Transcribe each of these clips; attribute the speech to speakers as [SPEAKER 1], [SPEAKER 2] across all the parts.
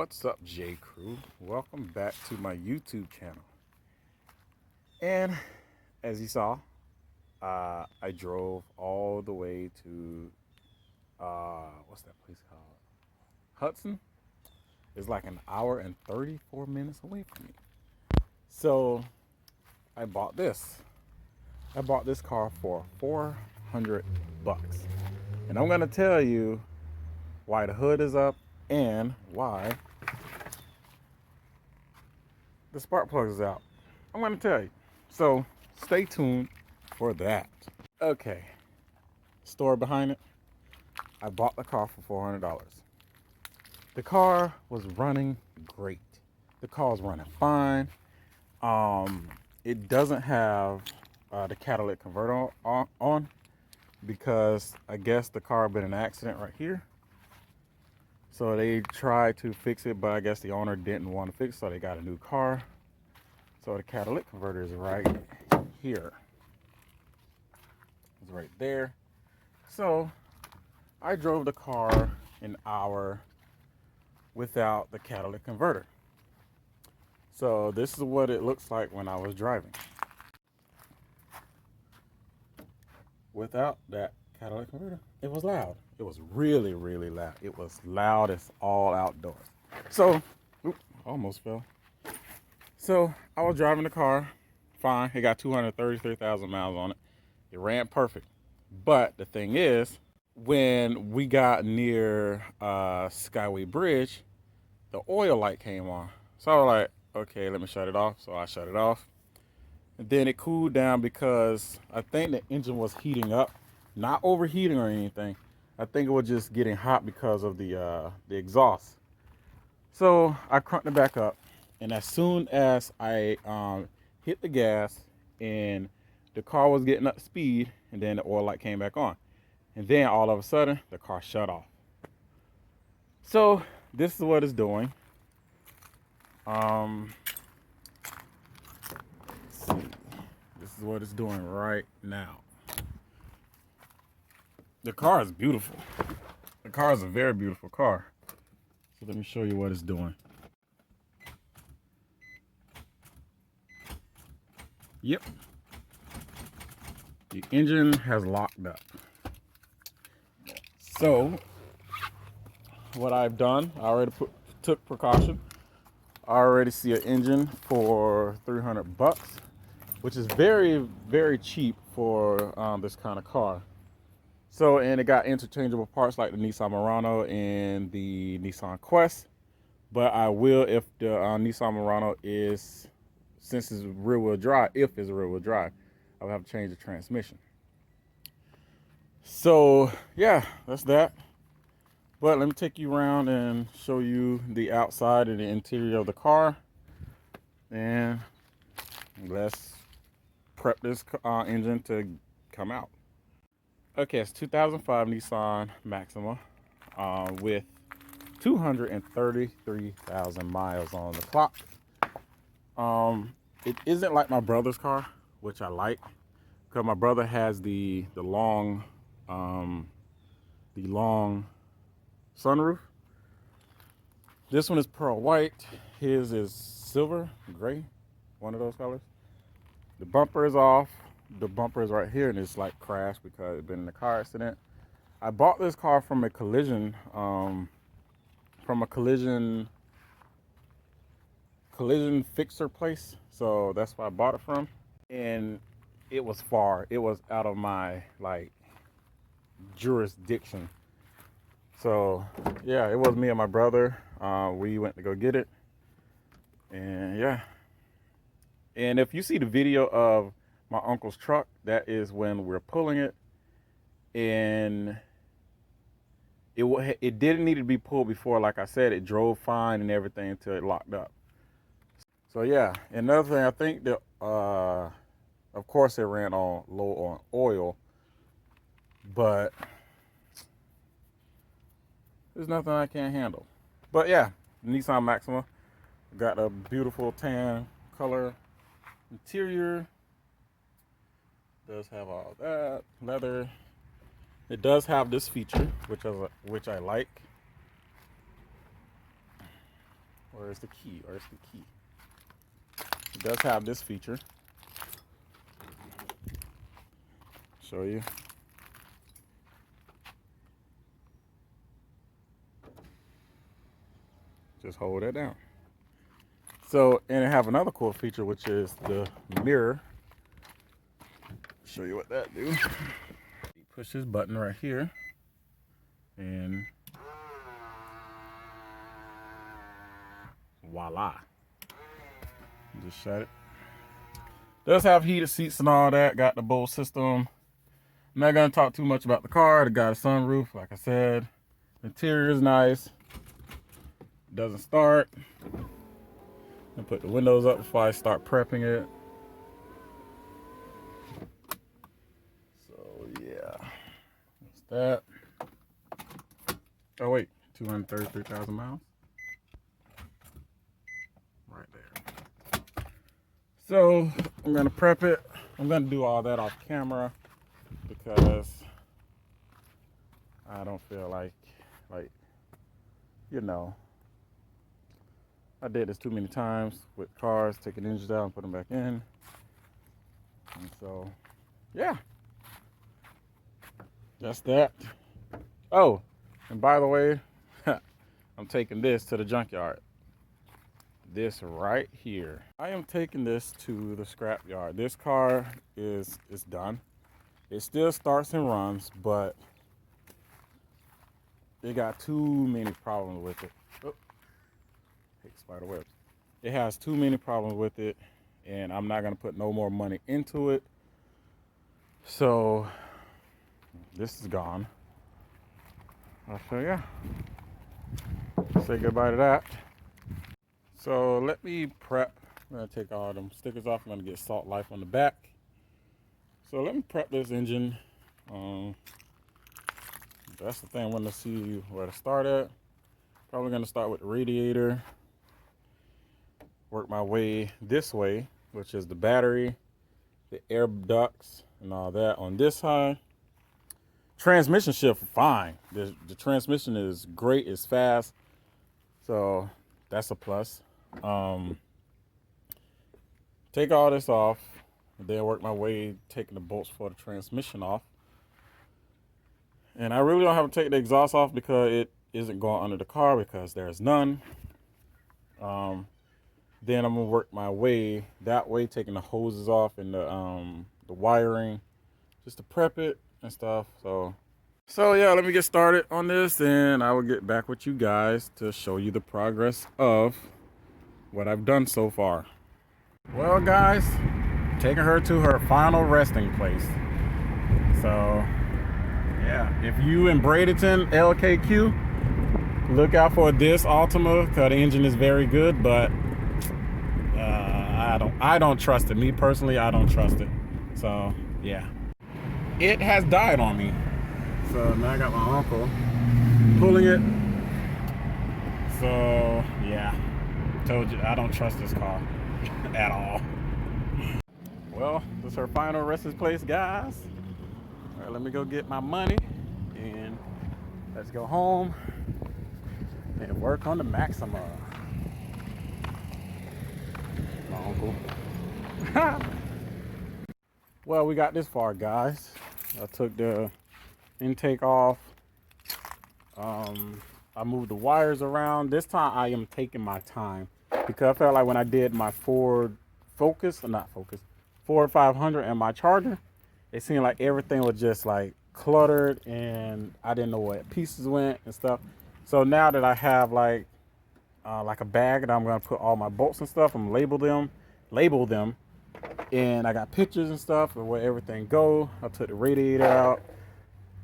[SPEAKER 1] What's up, J Crew? Welcome back to my YouTube channel. And as you saw, I drove all the way to what's that place called? Hudson. It's like an hour and 34 minutes away from me. So I bought this. I bought this car for $400, and I'm gonna tell you why the hood is up and why the spark plug is out. I'm going to tell you. So stay tuned for that. Okay. Story behind it. I bought the car for $400. The car was running great. The car was running fine. It doesn't have the catalytic converter on because I guess the car had been in an accident right here. So they tried to fix it, but I guess the owner didn't want to fix it, so they got a new car. So the catalytic converter is right here. It's right there. So I drove the car an hour without the catalytic converter. So this is what it looks like when I was driving. Without that catalytic converter, it was loud. It was really, really loud. It was loud as all outdoors. So, almost fell. So I was driving the car fine. It got 233,000 miles on it. It ran perfect. But the thing is, when we got near Skyway Bridge, the oil light came on. So I was like, okay, let me shut it off. So I shut it off. And then it cooled down because I think the engine was heating up, not overheating or anything. I think it was just getting hot because of the exhaust. So I cranked it back up, and as soon as I hit the gas and the car was getting up to speed, and then the oil light came back on, and then all of a sudden the car shut off. So this is what it's doing. Let's see. This is what it's doing right now. The car is beautiful. The car is a very beautiful car. So let me show you what it's doing. Yep. The engine has locked up. So what I've done, I already took precaution. I already see an engine for $300, which is very, very cheap for this kind of car. So, and it got interchangeable parts like the Nissan Murano and the Nissan Quest. But I will, if the Nissan Murano is, since it's rear-wheel drive, if it's rear-wheel drive, I will have to change the transmission. So, yeah, that's that. But let me take you around and show you the outside and the interior of the car. And let's prep this engine to come out. Okay, it's 2005 Nissan Maxima with 233,000 miles on the clock. It isn't like my brother's car, which I like, because my brother has the long sunroof. This one is pearl white. His is silver, gray, one of those colors. The bumper is off. The bumper is right here, and it's like crashed because it's been in a car accident. I bought this car from a collision fixer place, so that's where I bought it from. And it was far. It was out of my jurisdiction. So yeah, it was me and my brother. We went to go get it, and yeah. And if you see the video of my uncle's truck, that is when we're pulling it, and it didn't need to be pulled before. Like I said, it drove fine and everything until it locked up. So yeah, another thing, I think that of course it ran low on oil, but there's nothing I can't handle. But yeah, Nissan Maxima got a beautiful tan color interior. Does have all that leather. It does have this feature, which I like. Where's the key? Where's the key? It does have this feature. Show you. Just hold it down. So, and it have another cool feature, which is the mirror. Show you what that do. You push this button right here, and voila. Just shut it. Does have heated seats and all that. Got the Bose system. I'm not gonna talk too much about the car. It got a sunroof, like I said. The interior is nice. Doesn't start. And put the windows up before I start prepping it. So yeah, that's that. Oh wait, 233,000 miles. Right there. So I'm gonna prep it. I'm gonna do all that off camera because I don't feel like, you know, I did this too many times with cars, taking engines out and put them back in. And so, yeah, that's that. Oh, and by the way, I'm taking this to the junkyard. This right here. I am taking this to the scrap yard. This car is done. It still starts and runs, but it got too many problems with it. Oh. Hate spider webs. It has too many problems with it, and I'm not gonna put no more money into it. So this is gone. So yeah, say goodbye to that. So let me prep. I'm gonna take all them stickers off. I'm gonna get Salt Life on the back. So let me prep this engine. That's the thing. I want to see where to start at. Probably gonna start with the radiator. Work my way this way, which is the battery, the air ducts, and all that on this side. Transmission shift fine. The transmission is great. It's fast, so that's a plus. Take all this off, and then work my way taking the bolts for the transmission off. And I really don't have to take the exhaust off because it isn't going under the car because there's none. Then I'm gonna work my way that way, taking the hoses off and the wiring, just to prep it and stuff. So yeah, let me get started on this, and I will get back with you guys to show you the progress of what I've done so far. Well, guys, taking her to her final resting place. So yeah, if you in Bradenton, LKQ, look out for this Altima because the engine is very good, but I don't trust it. Me personally, I don't trust it. So yeah, it has died on me. So now I got my uncle pulling it. So yeah, told you I don't trust this car at all. Well, this is her final resting place, guys. All right, let me go get my money and let's go home and work on the Maxima. My uncle. Well, we got this far, guys. I took the intake off. I moved the wires around. This time I am taking my time because I felt like when I did my Ford 500 and my Charger, it seemed like everything was just like cluttered and I didn't know where pieces went and stuff. So now that I have like a bag and I'm gonna put all my bolts and stuff and label them, and I got pictures and stuff of where everything go. I took the radiator out.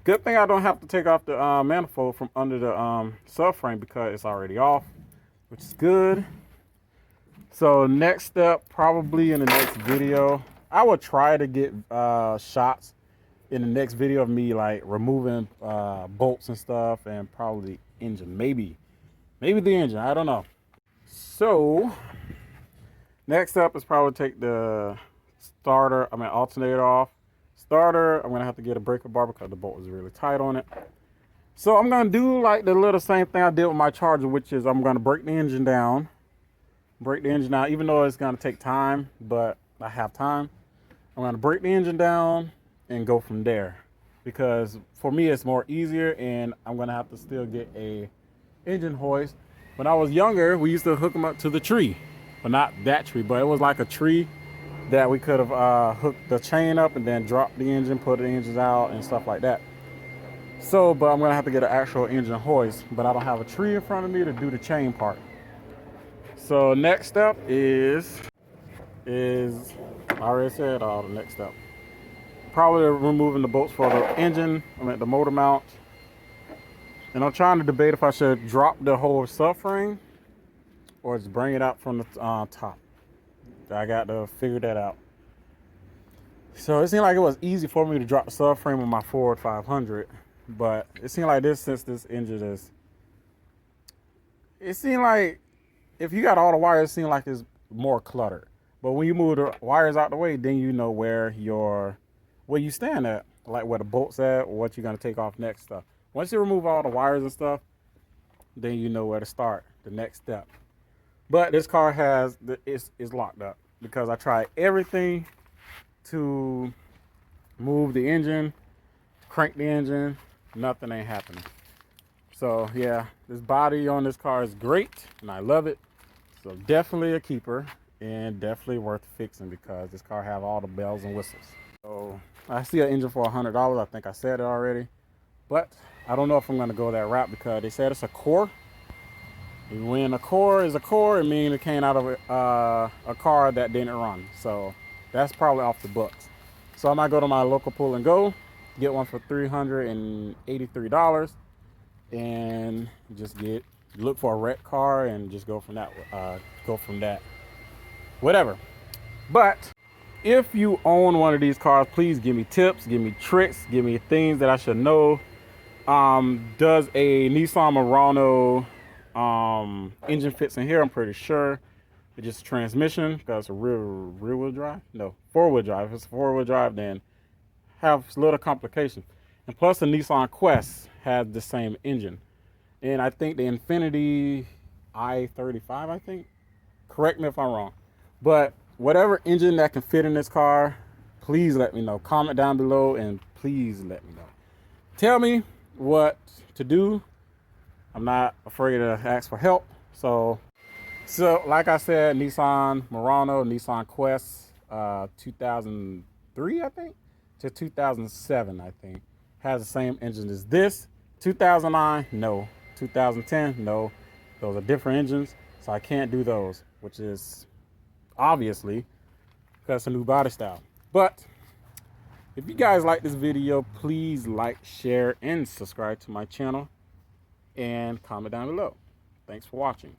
[SPEAKER 1] Good thing I don't have to take off the manifold from under the subframe because it's already off, which is good. So next step, probably in the next video, I will try to get shots in the next video of me like removing bolts and stuff, and probably the engine, maybe the engine, I don't know. So next up is probably take the alternator off. Starter, I'm gonna have to get a breaker bar because the bolt is really tight on it. So I'm gonna do like the little same thing I did with my Charger, which is I'm gonna break the engine down break the engine out, even though it's gonna take time, but I have time. I'm gonna break the engine down and go from there, because for me it's more easier, and I'm gonna have to still get a engine hoist. When I was younger, we used to hook them up to the tree, but not that tree, but it was like a tree that we could have hooked the chain up and then dropped the engine, put the engines out and stuff like that. So, but I'm gonna have to get an actual engine hoist, but I don't have a tree in front of me to do the chain part. So next step is I already said the next step. Probably removing the bolts for the engine, the motor mount. And I'm trying to debate if I should drop the whole subframe or just bring it out from the top. I got to figure that out. So it seemed like it was easy for me to drop the subframe on my Ford 500, but it seemed like since this engine is, it seemed like if you got all the wires, it seemed like it's more cluttered. But when you move the wires out the way, then you know where you stand at, like where the bolts at, or what you're gonna take off next stuff. Once you remove all the wires and stuff, then you know where to start, the next step. But this car is locked up because I tried everything to move the engine, crank the engine, nothing ain't happening. So yeah, this body on this car is great and I love it. So definitely a keeper and definitely worth fixing because this car have all the bells and whistles. So I see an engine for $100. I think I said it already, but I don't know if I'm gonna go that route because they said it's a core. And when a core is a core, it means it came out of a car that didn't run. So that's probably off the books. So I might go to my local Pull and Go, get one for $383, and just look for a wrecked car and just go from that. Whatever. But if you own one of these cars, please give me tips, give me tricks, give me things that I should know. Does a Nissan Murano engine fits in here? I'm pretty sure. It's just transmission because it's a rear-wheel drive. No, four-wheel drive. If it's four-wheel drive, then have a little complication. And plus, the Nissan Quest has the same engine. And I think the Infiniti i35, I think. Correct me if I'm wrong. But whatever engine that can fit in this car, please let me know. Comment down below and please let me know. Tell me what to do. I'm not afraid to ask for help. So like I said, Nissan Murano, Nissan Quest, 2003, I think, to 2007, I think, has the same engine as this. 2009, no. 2010, no. Those are different engines, so I can't do those, which is obviously because it's a new body style. But if you guys like this video, please like, share, and subscribe to my channel, and comment down below. Thanks for watching.